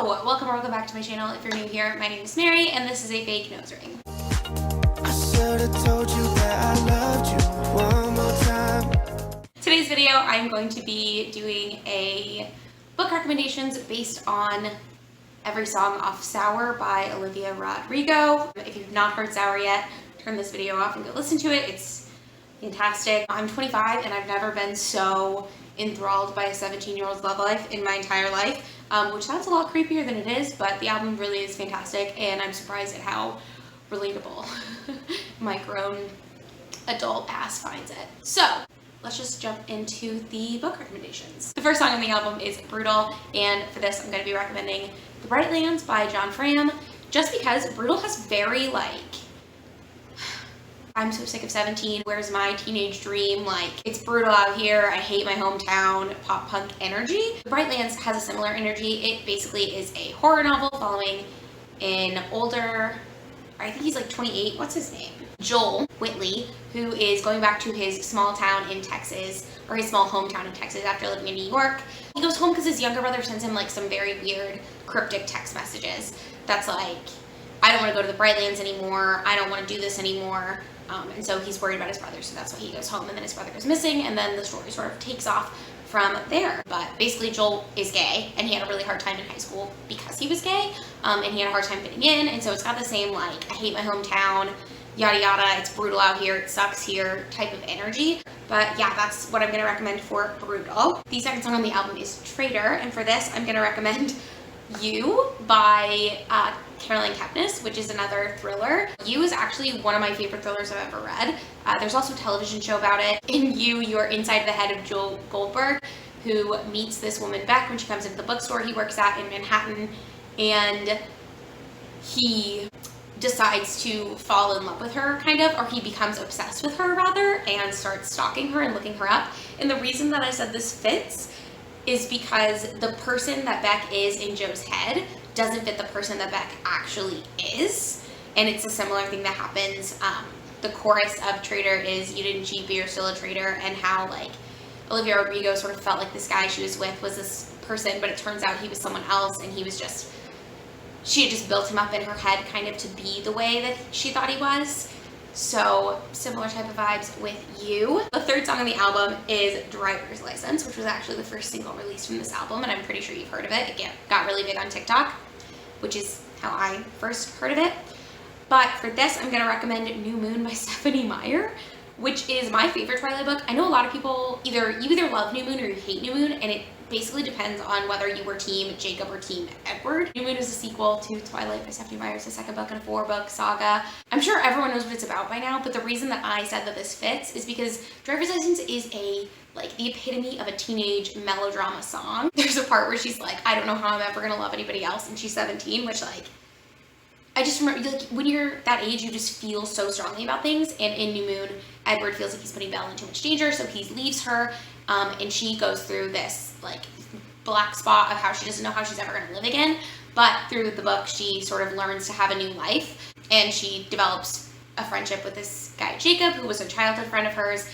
Hello! Welcome back to my channel. If you're new here, my name is Mary, and this is a fake nose ring. I should've told you that I loved you one more time. Today's video, I'm going to be doing a book recommendations based on every song off Sour by Olivia Rodrigo. If you've not heard Sour yet, turn this video off and go listen to it. It's fantastic. I'm 25 and I've never been so enthralled by a 17-year-old's love life in my entire life, which sounds a lot creepier than it is, but the album really is fantastic and I'm surprised at how relatable my grown adult ass finds it. So let's just jump into the book recommendations. The first song on the album is Brutal, and for this I'm going to be recommending The Bright Lands by John Fram, just because Brutal has very I'm so sick of 17, where's my teenage dream, it's brutal out here, I hate my hometown, pop punk energy. The Bright Lands has a similar energy. It basically is a horror novel following an older, I think he's 28, what's his name? Joel Whitley, who is going back to his small town in Texas, or his small hometown in Texas after living in New York. He goes home because his younger brother sends him some very weird cryptic text messages that's I don't want to go to the Bright Lands anymore, I don't want to do this anymore. And so he's worried about his brother, so that's why he goes home, and then his brother goes missing, and then the story sort of takes off from there. But basically Joel is gay, and he had a really hard time in high school because he was gay, and he had a hard time fitting in, and so it's got the same I hate my hometown, yada yada, it's brutal out here, it sucks here type of energy. But yeah, that's what I'm going to recommend for Brutal. The second song on the album is Traitor, and for this I'm going to recommend You by Caroline Kepnes, which is another thriller. You is actually one of my favorite thrillers I've ever read. There's also a television show about it. In You are inside the head of Joel Goldberg, who meets this woman Beck when she comes into the bookstore he works at in Manhattan, and he decides to fall in love with her, or he becomes obsessed with her rather, and starts stalking her and looking her up. And the reason that I said this fits is because the person that Beck is in Joe's head doesn't fit the person that Beck actually is. And it's a similar thing that happens. The chorus of Traitor is, you didn't cheat, but you're still a traitor, and how Olivia Rodrigo sort of felt like this guy she was with was this person, but it turns out he was someone else, and she had just built him up in her head kind of to be the way that she thought he was. So similar type of vibes with You. The third song on the album is Driver's License, which was actually the first single released from this album, and I'm pretty sure you've heard of it. It got really big on TikTok, which is how I first heard of it. But for this, I'm going to recommend New Moon by Stephenie Meyer, which is my favorite Twilight book. I know a lot of people, you either love New Moon or you hate New Moon, and it basically depends on whether you were team Jacob or team Edward. New Moon is a sequel to Twilight by Stephenie Meyer. It's the second book in a 4-book saga. I'm sure everyone knows what it's about by now, but the reason that I said that this fits is because Driver's License is the epitome of a teenage melodrama song. There's a part where she's I don't know how I'm ever gonna love anybody else, and she's 17, which I just remember, when you're that age, you just feel so strongly about things. And in New Moon, Edward feels like he's putting Belle in too much danger, so he leaves her, and she goes through this black spot of how she doesn't know how she's ever going to live again. But through the book, she sort of learns to have a new life, and she develops a friendship with this guy Jacob, who was a childhood friend of hers,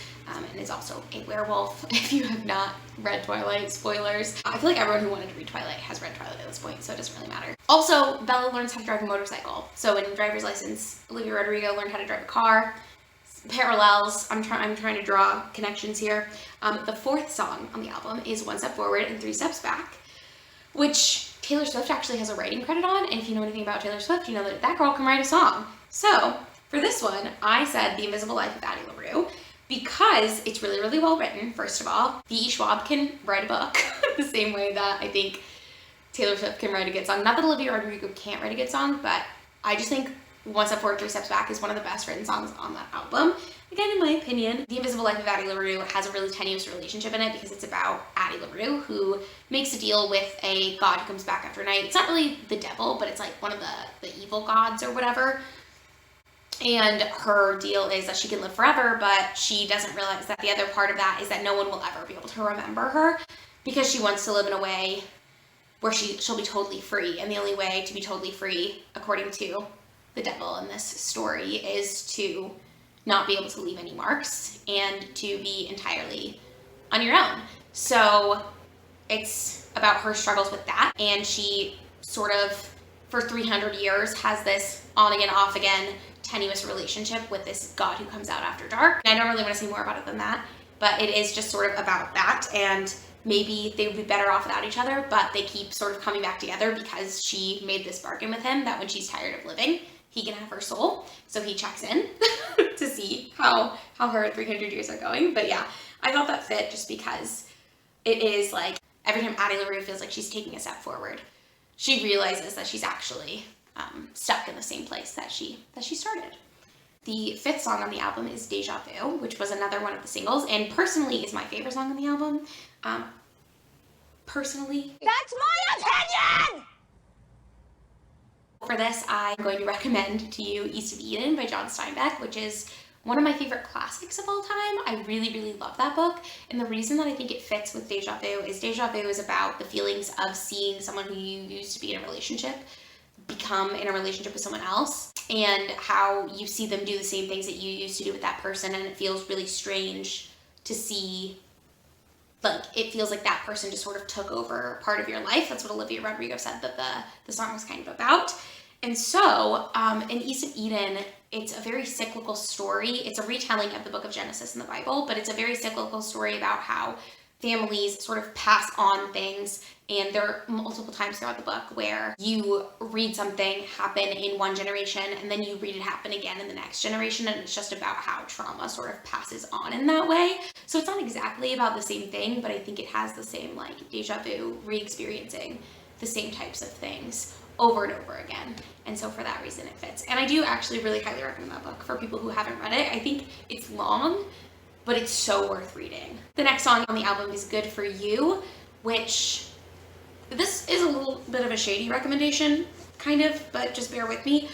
and is also a werewolf. If you have not read Twilight, spoilers. I feel like everyone who wanted to read Twilight has read Twilight at this point, so it doesn't really matter. Also, Bella learns how to drive a motorcycle. So in Driver's License, Olivia Rodrigo learned how to drive a car. Parallels. I'm trying to draw connections here. The fourth song on the album is One Step Forward and Three Steps Back, which Taylor Swift actually has a writing credit on, and if you know anything about Taylor Swift, you know that that girl can write a song. So for this one, I said The Invisible Life of Addie Larue, because it's really, really well written, first of all. V.E. Schwab can write a book the same way that I think Taylor Swift can write a good song. Not that Olivia Rodrigo can't write a good song, but I just think One Step Forward, Three Steps Back is one of the best written songs on that album. Again, in my opinion, The Invisible Life of Addie Larue has a really tenuous relationship in it because it's about Addie Larue, who makes a deal with a god who comes back after night. It's not really the devil, but it's one of the evil gods or whatever. And her deal is that she can live forever, but she doesn't realize that the other part of that is that no one will ever be able to remember her, because she wants to live in a way where she'll be totally free. And the only way to be totally free, according to the devil in this story, is to not be able to leave any marks and to be entirely on your own. So it's about her struggles with that, and she sort of for 300 years has this on again, off again, tenuous relationship with this god who comes out after dark. And I don't really want to say more about it than that, but it is just sort of about that, and maybe they would be better off without each other, but they keep sort of coming back together because she made this bargain with him that when she's tired of living, he can have her soul. So he checks in to see how her 300 years are going. But yeah, I thought that fit just because it is like every time Addie Larue feels like she's taking a step forward, she realizes that she's actually stuck in the same place that she started. The 5th song on the album is Deja Vu, which was another one of the singles, and personally is my favorite song on the album. Personally, that's my opinion! For this, I'm going to recommend to you East of Eden by John Steinbeck, which is one of my favorite classics of all time. I really, really love that book. And the reason that I think it fits with Deja Vu is about the feelings of seeing someone who you used to be in a relationship become in a relationship with someone else, and how you see them do the same things that you used to do with that person, and it feels really strange to see, like, it feels like that person just sort of took over part of your life. That's what Olivia Rodrigo said that the song was kind of about. And so in East of Eden, it's a very cyclical story. It's a retelling of the book of Genesis in the Bible, but it's a very cyclical story about how families sort of pass on things. And there are multiple times throughout the book where you read something happen in one generation and then you read it happen again in the next generation, and it's just about how trauma sort of passes on in that way. So it's not exactly about the same thing, but I think it has the same, like, deja vu, re-experiencing the same types of things over and over again. And so for that reason it fits. And I do actually really highly recommend that book for people who haven't read it. I think it's long, but it's so worth reading. The next song on the album is Good For You, which this is a little bit of a shady recommendation, kind of, but just bear with me.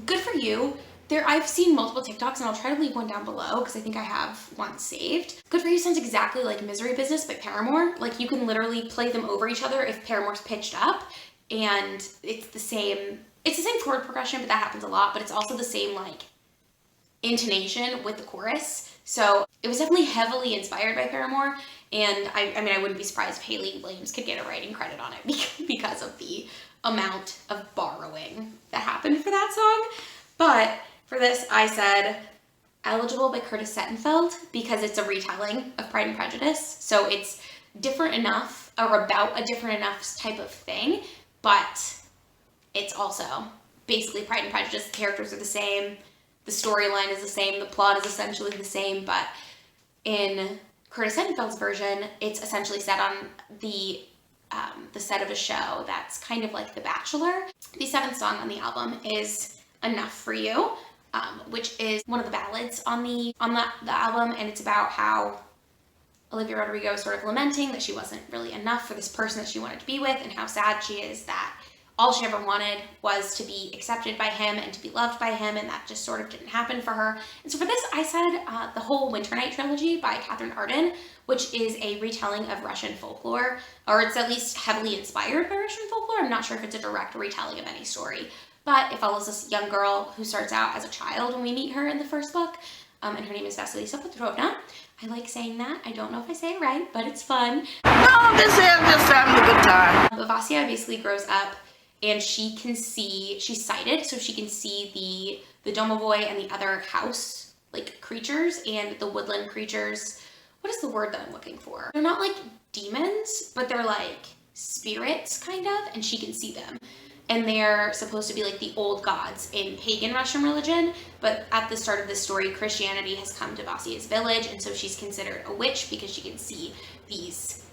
Good For You, I've seen multiple TikToks, and I'll try to leave one down below because I think I have one saved. Good For You sounds exactly like Misery Business by Paramore. Like, you can literally play them over each other if Paramore's pitched up, and it's the same chord progression, but that happens a lot, but it's also the same, like, intonation with the chorus. So it was definitely heavily inspired by Paramore, and I mean, I wouldn't be surprised if Hayley Williams could get a writing credit on it because of the amount of borrowing that happened for that song. But for this, I said Eligible by Curtis Sittenfeld because it's a retelling of Pride and Prejudice. So it's different enough, or about a different enough type of thing, but it's also basically Pride and Prejudice. The characters are the same, the storyline is the same, the plot is essentially the same, but in Curtis Sittenfeld's version, it's essentially set on the set of a show that's kind of like The Bachelor. The 7th song on the album is Enough For You, which is one of the ballads on the album, and it's about how Olivia Rodrigo is sort of lamenting that she wasn't really enough for this person that she wanted to be with, and how sad she is that all she ever wanted was to be accepted by him and to be loved by him, and that just sort of didn't happen for her. And so for this, I said the whole Winter Night trilogy by Catherine Arden, which is a retelling of Russian folklore, or it's at least heavily inspired by Russian folklore. I'm not sure if it's a direct retelling of any story, but it follows this young girl who starts out as a child when we meet her in the first book, and her name is Vasilisa Petrovna. I like saying that. I don't know if I say it right, but it's fun. No, this is just having a good time. But Vasya basically grows up, and she's sighted, so she can see the domovoi and the other house, like, creatures, and the woodland creatures. What is the word that I'm looking for? They're not like demons, but they're like spirits, kind of, and she can see them. And they're supposed to be like the old gods in pagan Russian religion, but at the start of this story, Christianity has come to Vasya's village, and so she's considered a witch because she can see these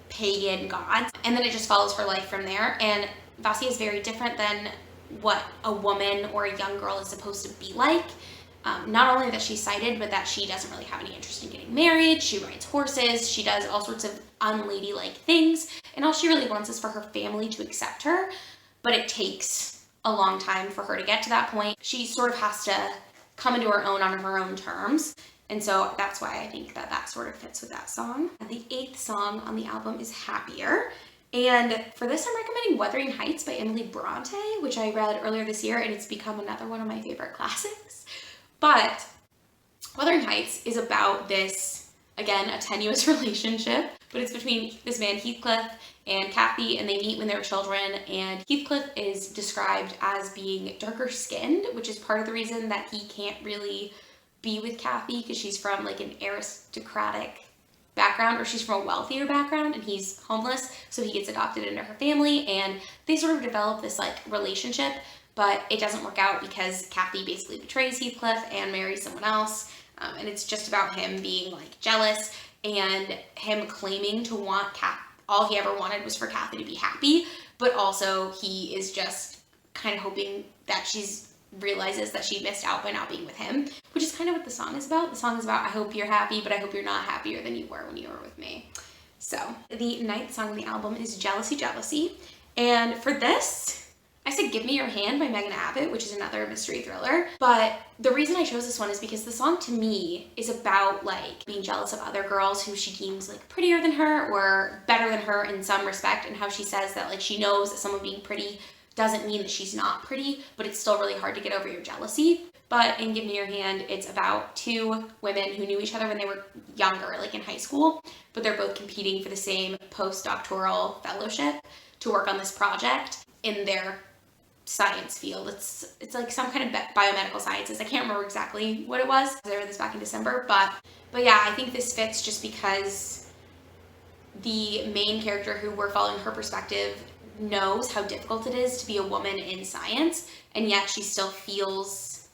pagan gods. And then it just follows her life from there, and Vasya is very different than what a woman or a young girl is supposed to be like. Not only that she's sighted, but that she doesn't really have any interest in getting married. She rides horses. She does all sorts of unladylike things. And all she really wants is for her family to accept her. But it takes a long time for her to get to that point. She sort of has to come into her own on her own terms. And so that's why I think that sort of fits with that song. The 8th song on the album is Happier. And for this, I'm recommending Wuthering Heights by Emily Bronte, which I read earlier this year, and it's become another one of my favorite classics. But Wuthering Heights is about this, again, a tenuous relationship, but it's between this man, Heathcliff, and Kathy, and they meet when they're children, and Heathcliff is described as being darker skinned, which is part of the reason that he can't really be with Kathy, because she's from like an aristocratic background, or she's from a wealthier background, and he's homeless, so he gets adopted into her family, and they sort of develop this like relationship, but it doesn't work out because Kathy basically betrays Heathcliff and marries someone else, and it's just about him being like jealous and him claiming to want all he ever wanted was for Kathy to be happy, but also he is just kind of hoping that realizes that she missed out by not being with him, which is kind of what the song is about. The song is about, I hope you're happy, but I hope you're not happier than you were when you were with me. So the ninth song on the album is Jealousy, Jealousy. And for this, I said Give Me Your Hand by Megan Abbott, which is another mystery thriller. But the reason I chose this one is because the song to me is about like being jealous of other girls who she deems like prettier than her or better than her in some respect, and how she says that like she knows that someone being pretty doesn't mean that she's not pretty, but it's still really hard to get over your jealousy. But in Give Me Your Hand, it's about two women who knew each other when they were younger, like in high school, but they're both competing for the same postdoctoral fellowship to work on this project in their science field. It's like some kind of biomedical sciences. I can't remember exactly what it was. I read this back in December, but yeah, I think this fits just because the main character, who we're following her perspective, knows how difficult it is to be a woman in science, and yet she still feels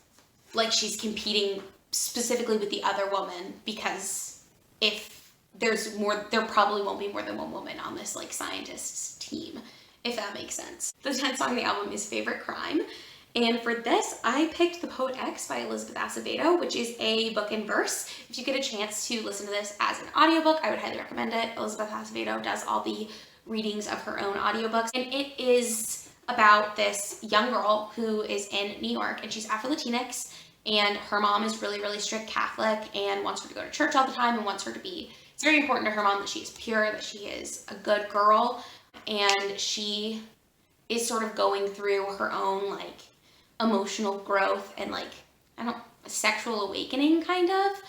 like she's competing specifically with the other woman, because if there's more, there probably won't be more than one woman on this like scientists team, if that makes sense. The 10th song on the album is Favorite Crime, and for this I picked The Poet X by Elizabeth Acevedo, which is a book in verse. If you get a chance to listen to this as an audiobook, I would highly recommend it. Elizabeth Acevedo does all the readings of her own audiobooks, and it is about this young girl who is in New York, and she's Afro-Latinx, and her mom is really, really strict Catholic and wants her to go to church all the time and wants her to be, it's very important to her mom that she is pure, that she is a good girl, and she is sort of going through her own like emotional growth and like, a sexual awakening kind of.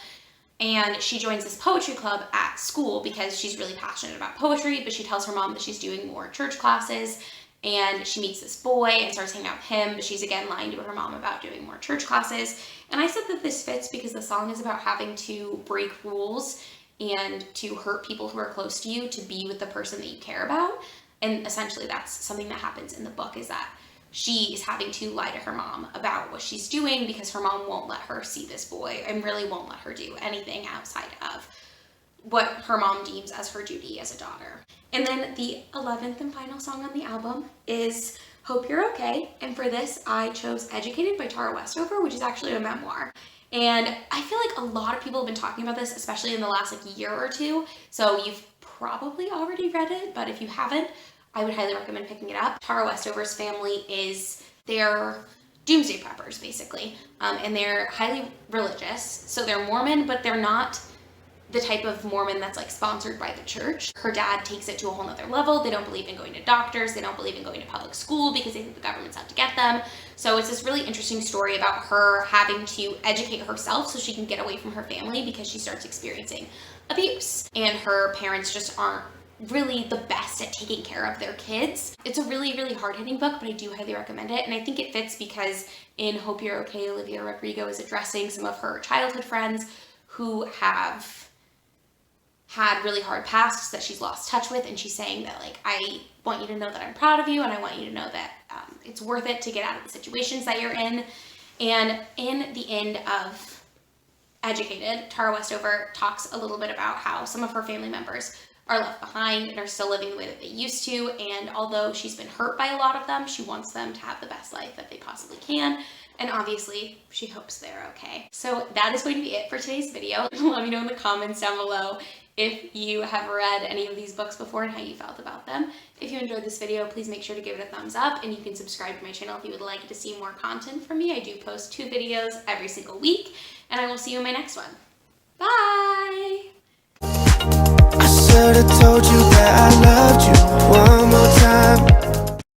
And she joins this poetry club at school because she's really passionate about poetry, but she tells her mom that she's doing more church classes, and she meets this boy and starts hanging out with him, but she's again lying to her mom about doing more church classes. And I said that this fits because the song is about having to break rules and to hurt people who are close to you to be with the person that you care about. And essentially that's something that happens in the book, is that she is having to lie to her mom about what she's doing because her mom won't let her see this boy and really won't let her do anything outside of what her mom deems as her duty as a daughter. And then the 11th and final song on the album is Hope You're Okay. And for this, I chose Educated by Tara Westover, which is actually a memoir. And I feel like a lot of people have been talking about this, especially in the last like year or two. So you've probably already read it, but if you haven't, I would highly recommend picking it up. Tara Westover's family they're doomsday preppers, basically, and they're highly religious. So they're Mormon, but they're not the type of Mormon that's like sponsored by the church. Her dad takes it to a whole nother level. They don't believe in going to doctors. They don't believe in going to public school because they think the government's out to get them. So it's this really interesting story about her having to educate herself so she can get away from her family because she starts experiencing abuse. And her parents just aren't really the best at taking care of their kids. It's a really, really hard-hitting book, but I do highly recommend it. And I think it fits because in Hope You're Okay, Olivia Rodrigo is addressing some of her childhood friends who have had really hard pasts that she's lost touch with, and she's saying that like, I want you to know that I'm proud of you, and I want you to know that it's worth it to get out of the situations that you're in. And in the end of Educated, Tara Westover talks a little bit about how some of her family members are left behind and are still living the way that they used to, and although she's been hurt by a lot of them, she wants them to have the best life that they possibly can, and obviously she hopes they're okay. So that is going to be it for today's video. Let me know in the comments down below if you have read any of these books before and how you felt about them. If you enjoyed this video, please make sure to give it a thumbs up, and you can subscribe to my channel if you would like to see more content from me. I do post 2 videos every single week, and I will see you in my next one. Bye! Should've told you that I loved you one more